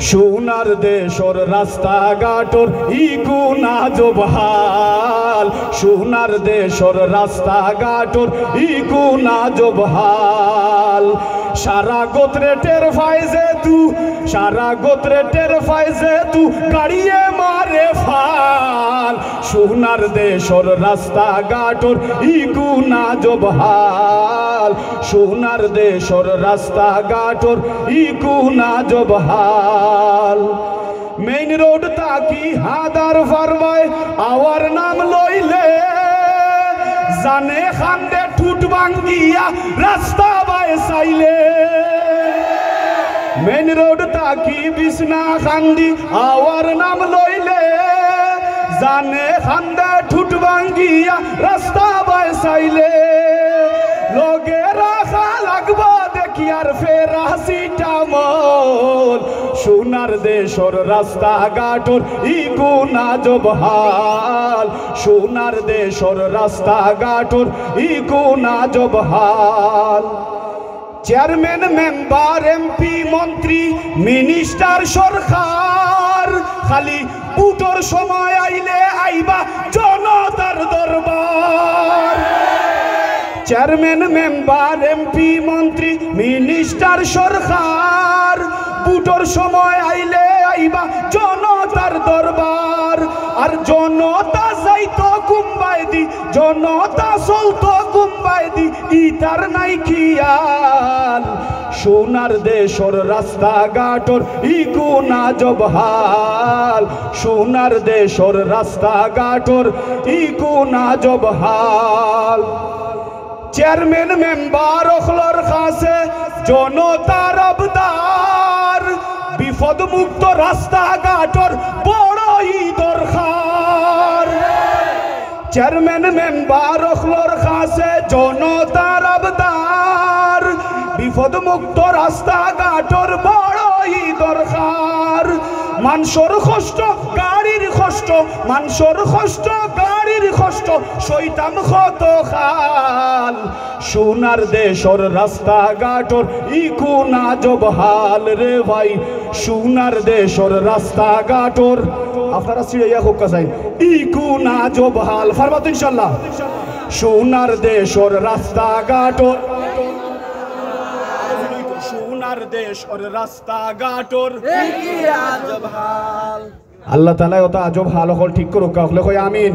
সোনার দেশর রাস্তাঘাটর ইকু নাজব হাল, সোনার দেশর রাস্তাঘাটর ইকু নাজব হাল। সারা গোত্রে টের ফাইজে তু, সারা গোত্রে টের ফাইজে তু গাড়িয়ে মারে ফাল। সোনার দেশর রাস্তাঘাটর ইকু নাজব হাল, সোনার দেশর রাস্তাঘাটর ইকু নাজব হাল। মেইন রোড তাকি হাদার ফারবায় আওয়ার নাম লইলে, জানে খান্দে ঠুট ভাঙ্গিয়া রাস্তা বায় চাইলে। মেইন রোড তাকি বিছনা খান্দি আওয়ার নাম লইলে, জানে খান্দে ঠুট ভাঙ্গিয়া রাস্তা বায় চাইলে। লগে রাখা লাগবো দেখি আর প্যারাসিটামল, সোনার দেশর রাস্তাঘাটর ইকু নাজব হাল, সোনার দেশর রাস্তাঘাটর ইকু নাজব হাল। চেয়ারম্যান মেম্বার এমপি মন্ত্রী মিনিস্টার সরকার, খালি বুটোর সময় আইলে আইবা জনতার দরবার। চেয়ারম্যান মেম্বার এমপি মন্ত্রী মিনিস্টার সরকার, বুটোর সময় আইলে আইবা জনতার দরবার। আর জনতা যাইতো কুম্বাই দি, জনতা চলতো কুম্বাই দি, ইতার নাই খিয়াল। সোনার দেশর রাস্তাঘাটর ইকু নাজব হাল, সোনার দেশর রাস্তাঘাটর ইকু নাজব হাল। চেয়ারম্যান মেম্বার অখলর কাছে জনতার আবদার, বিপদ মুক্ত রাস্তাঘাটর বড়ই দরকার। চেয়ারম্যান মেম্বার অখলর কাছে জনতার আবদার, বিপদ মুক্ত রাস্তাঘাটর বড়ই দরকার। মানুষের কষ্ট গাড়ির কষ্ট, মানুষের কষ্ট গাড়ির কষ্ট সইতাম কত খাল। সোনার দেশর রাস্তাঘাটর ইকু নাজব হাল রে ভাই, সোনার দেশর রাস্তাঘাটর আপনারা সিড়াইয়া হোক চাই ইকু নাজব হাল। ফারমাত ইনশাল্লাহ। সোনার দেশর রাস্তাঘাটর, সোনার দেশর রাস্তাঘাটর আজব হাল। আল্লাহ তাআলা ওটা আজব হাল হল ঠিক করুক, আমিন।